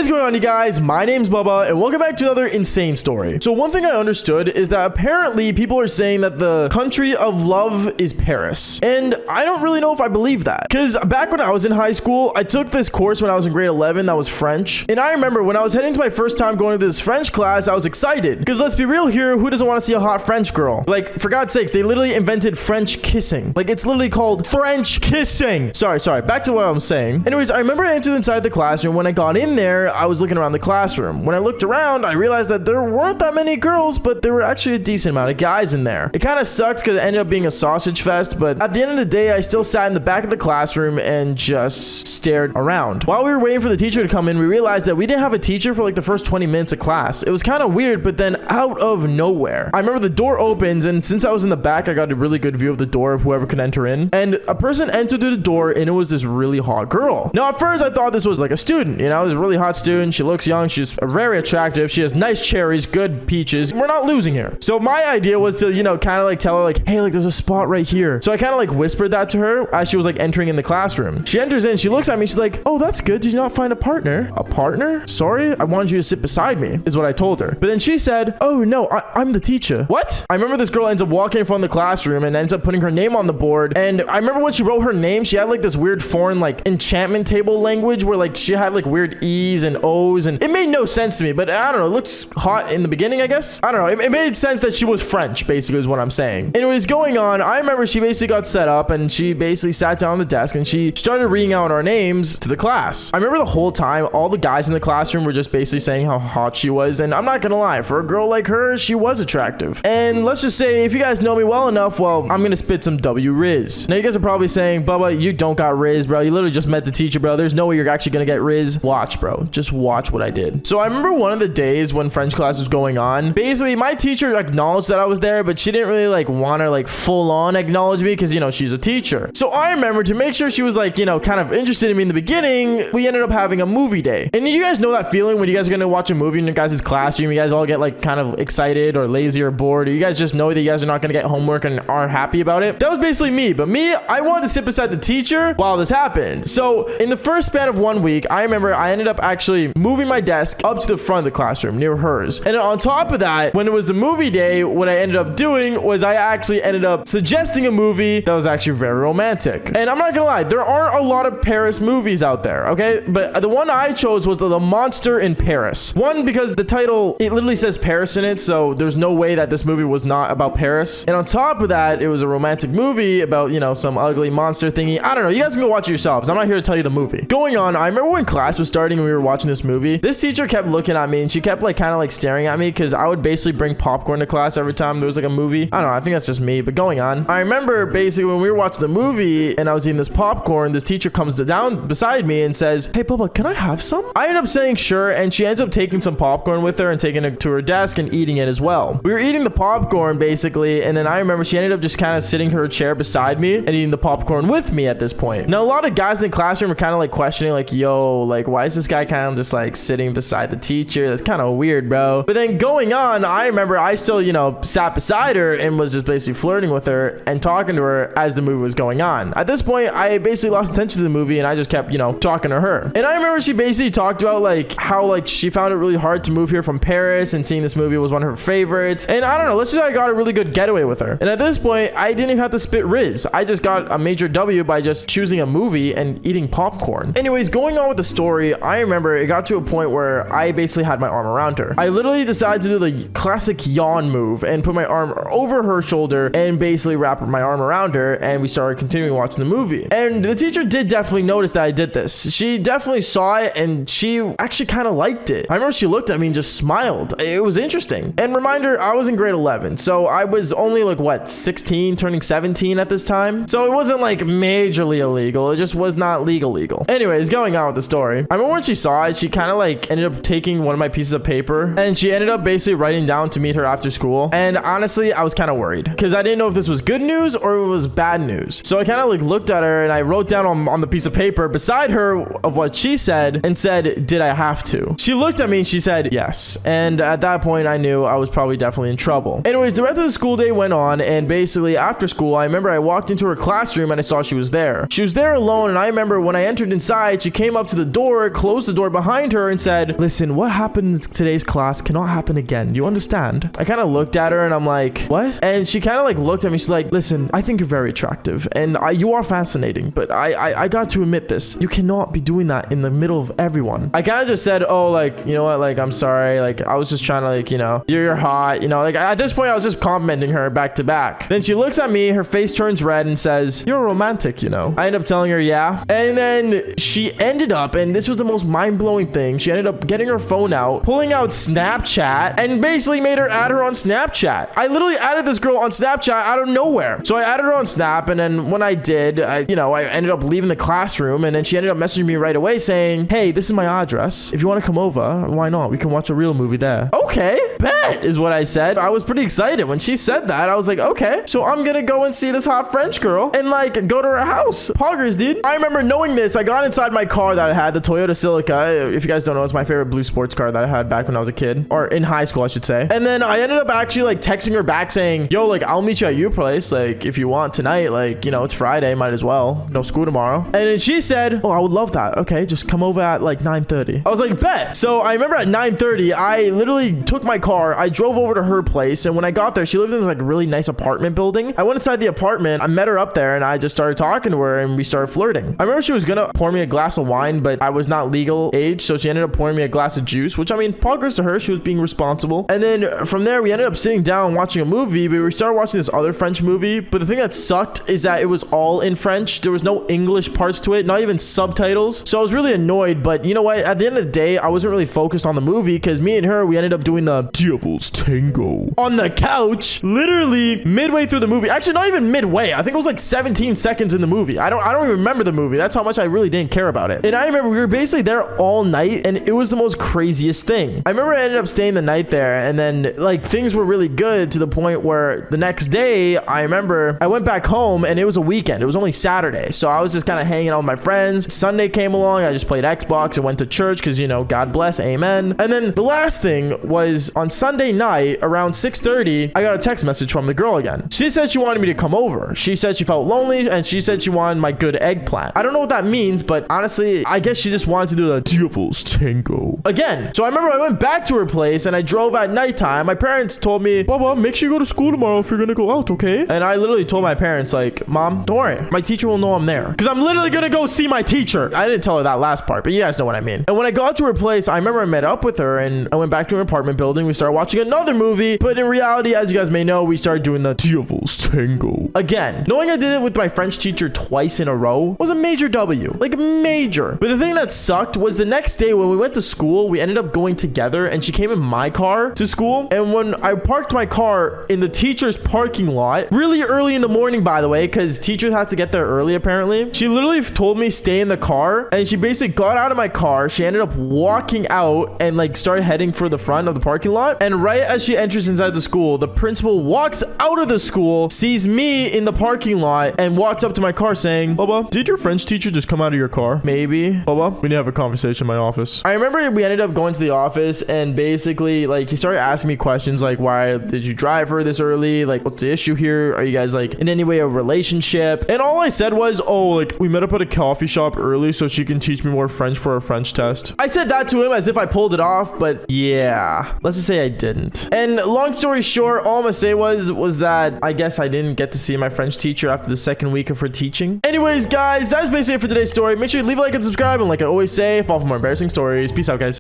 is going on, you guys? My name's Bubba, and welcome back to another insane story. So one thing I understood is that apparently people are saying that the country of love is Paris. And I don't really know if I believe that. Because back when I was in high school, I took this course when I was in grade 11 that was French. And I remember when I was heading to my first time going to this French class, I was excited. Because let's be real here, who doesn't want to see a hot French girl? Like, for God's sakes, they literally invented French kissing. Like, it's literally called French kissing. Sorry. Back to what I'm saying. Anyways, I remember I entered inside the classroom. When I got in there, I was looking around the classroom. When I looked around, I realized that there weren't that many girls, but there were actually a decent amount of guys in there. It kind of sucks because it ended up being a sausage fest, but at the end of the day, I still sat in the back of the classroom and just stared around. While we were waiting for the teacher to come in, we realized that we didn't have a teacher for like the first 20 minutes of class. It was kind of weird, but then out of nowhere, I remember the door opens, and since I was in the back, I got a really good view of the door of whoever could enter in, and a person entered through the door, and it was this really hot girl. Now, at first, I thought this was like a student, you know, it was a really hot student. She looks young. She's very attractive. She has nice cherries, good peaches. We're not losing here. So my idea was to, you know, kind of like tell her like, hey, like there's a spot right here. So I kind of like whispered that to her as she was like entering in the classroom. She enters in. She looks at me. She's like, oh, that's good. Did you not find a partner? A partner? Sorry, I wanted you to sit beside me, is what I told her. But then she said, oh no, I'm the teacher. What? I remember this girl ends up walking in front of the classroom and ends up putting her name on the board. And I remember when she wrote her name, she had like this weird foreign like enchantment table language where like she had like weird E's and O's, and it made no sense to me, but I don't know, it looks hot in the beginning, I guess. I don't know, it made sense that she was French, basically, is what I'm saying. And what was going on, I remember she basically got set up and she basically sat down on the desk and she started reading out our names to the class. I remember the whole time, all the guys in the classroom were just basically saying how hot she was, and I'm not gonna lie, for a girl like her, she was attractive. And let's just say, if you guys know me well enough, well, I'm gonna spit some W-Riz. Now you guys are probably saying, Bubba, you don't got Riz, bro. You literally just met the teacher, bro. There's no way you're actually gonna get Riz. Watch, bro. Just watch what I did. So I remember one of the days when French class was going on, basically my teacher acknowledged that I was there, but she didn't really like want to like full on acknowledge me because, you know, she's a teacher. So I remember to make sure she was like, you know, kind of interested in me in the beginning, we ended up having a movie day. And you guys know that feeling when you guys are going to watch a movie in your guys' classroom, you guys all get like kind of excited or lazy or bored, or you guys just know that you guys are not going to get homework and are happy about it. That was basically me. But me, I wanted to sit beside the teacher while this happened. So in the first span of 1 week, I remember I ended up actually moving my desk up to the front of the classroom near hers. And on top of that, when it was the movie day, what I ended up doing was I actually ended up suggesting a movie that was actually very romantic. And I'm not gonna lie, there aren't a lot of Paris movies out there, okay? But the one I chose was The Monster in Paris. One, because the title, it literally says Paris in it, so there's no way that this movie was not about Paris. And on top of that, it was a romantic movie about, you know, some ugly monster thingy. I don't know, you guys can go watch it yourselves. I'm not here to tell you the movie. Going on, I remember when class was starting and we were watching this movie, this teacher kept looking at me and she kept like kind of like staring at me because I would basically bring popcorn to class every time there was like a movie. I don't know, I think that's just me, but going on. I remember basically when we were watching the movie and I was eating this popcorn, this teacher comes down beside me and says, hey Bubba, can I have some? I ended up saying sure, and she ends up taking some popcorn with her and taking it to her desk and eating it as well. We were eating the popcorn basically, and then I remember she ended up just kind of sitting her chair beside me and eating the popcorn with me at this point. Now a lot of guys in the classroom were kind of like questioning like, yo, like why is this guy kind of just like sitting beside the teacher? That's kind of weird, bro. But then going on, I remember I still, you know, sat beside her and was just basically flirting with her and talking to her as the movie was going on. At this point, I basically lost attention to the movie and I just kept, you know, talking to her. And I remember she basically talked about like how like she found it really hard to move here from Paris and seeing this movie was one of her favorites. And I don't know, let's just say I got a really good getaway with her. And at this point, I didn't even have to spit Riz. I just got a major W by just choosing a movie and eating popcorn. Anyways, going on with the story, I remember it got to a point where I basically had my arm around her. I literally decided to do the classic yawn move and put my arm over her shoulder and basically wrap my arm around her, and we started continuing watching the movie. And the teacher did definitely notice that I did this. She definitely saw it and she actually kind of liked it. I remember she looked at me and just smiled. It was interesting. And reminder, I was in grade 11, so I was only like what, 16 turning 17 at this time, so it wasn't like majorly illegal. It just was not legal. Anyways, going on with the story, I remember when she saw it, she kind of like ended up taking one of my pieces of paper and she ended up basically writing down to meet her after school. And honestly, I was kind of worried because I didn't know if this was good news or it was bad news. So I kind of like looked at her and I wrote down on the piece of paper beside her of what she said and said, did I have to? She looked at me and she said yes. And at that point I knew I was probably definitely in trouble. Anyways, the rest of the school day went on, and basically after school, I remember I walked into her classroom and I saw she was there. She was there alone, and I remember when I entered inside, she came up to the door, closed the door behind her and said, listen, what happened in today's class cannot happen again. You understand? I kind of looked at her and I'm like, what? And she kind of like looked at me. She's like, listen, I think you're very attractive and you are fascinating, but I got to admit this. You cannot be doing that in the middle of everyone. I kind of just said, oh, like, you know what? Like, I'm sorry. Like, I was just trying to, like, you know, you're hot. You know, like at this point, I was just complimenting her back to back. Then she looks at me, her face turns red and says, you're a romantic, you know? I end up telling her, yeah. And then she ended up, and this was the most mind-blowing thing, she ended up getting her phone out, pulling out Snapchat, and basically made her add her on Snapchat. I literally added this girl on Snapchat out of nowhere. So I added her on Snap, and then when I did, I ended up leaving the classroom, and then she ended up messaging me right away saying, hey, this is my address. If you want to come over, why not? We can watch a real movie there. Okay, bet is what I said. I was pretty excited when she said that. I was like, okay, so I'm gonna go and see this hot French girl and like go to her house. Poggers, dude. I remember knowing this. I got inside my car that I had, the Toyota Celica. If you guys don't know, it's my favorite blue sports car that I had back when I was a kid, or in high school, I should say. And then I ended up actually like texting her back saying, yo, like I'll meet you at your place. Like if you want tonight, like, you know, it's Friday, might as well. No school tomorrow. And then she said, oh, I would love that. Okay, just come over at like 9:30. I was like, bet. So I remember at 9:30, I literally took my car. I drove over to her place. And when I got there, she lived in this like really nice apartment building. I went inside the apartment. I met her up there and I just started talking to her and we started flirting. I remember she was gonna pour me a glass of wine, but I was not legal age. So she ended up pouring me a glass of juice, which I mean, progress to her. She was being responsible. And then from there, we ended up sitting down watching a movie, but we started watching this other French movie. But the thing that sucked is that it was all in French. There was no English parts to it, not even subtitles. So I was really annoyed, but you know what? At the end of the day, I wasn't really focused on the movie because me and her, we ended up doing the Devil's Tango on the couch, literally midway through the movie. Actually, not even midway. I think it was like 17 seconds in the movie. I don't even remember the movie. That's how much I really didn't care about it. And I remember we were basically there all night and it was the most craziest thing. I remember I ended up staying the night there and then like things were really good to the point where the next day, I remember I went back home and it was a weekend. It was only Saturday. So I was just kind of hanging out with my friends. Sunday came along. I just played Xbox and went to church because, you know, God bless, amen. And then the last thing was on Sunday night around 6:30, I got a text message from the girl again. She said she wanted me to come over. She said she felt lonely and she said she wanted my good eggplant. I don't know what that means, but honestly, I guess she just wanted to do the Devil's Tango again. So I remember I went back to her place and I drove at nighttime. My parents told me, Baba, make sure you go to school tomorrow if you're gonna go out, okay? And I literally told my parents, like, Mom, don't worry. My teacher will know I'm there. Because I'm literally gonna go see my teacher. I didn't tell her that last part, but you guys know what I mean. And when I got to her place, I remember I met up with her and I went back to her apartment building. We started watching another movie. But in reality, as you guys may know, we started doing the Devil's Tango again. Knowing I did it with my French teacher twice in a row was a major W. Like, major. But the thing that sucked was the next day when we went to school, we ended up going together and she came in my car to school. And when I parked my car in the teacher's parking lot, really early in the morning, by the way, because teachers have to get there early, apparently. She literally told me stay in the car and she basically got out of my car. She ended up walking out and like started heading for the front of the parking lot. And right as she enters inside the school, the principal walks out of the school, sees me in the parking lot and walks up to my car saying, Baba, did your French teacher just come out of your car? Maybe. Baba, we need to have a conversation in my office. I remember we ended up going to the office and basically like he started asking me questions like, why did you drive her this early? Like, what's the issue here? Are you guys like in any way a relationship? And all I said was, oh, like we met up at a coffee shop early so she can teach me more French for a French test. I said that to him as if I pulled it off, but yeah, let's just say I didn't. And long story short, all I'm gonna say was that I guess I didn't get to see my French teacher after the second week of her teaching. Anyways, guys, that's basically it for today's story. Make sure you leave a like and subscribe. And like I always say, follow for more embarrassing stories. Peace out, guys.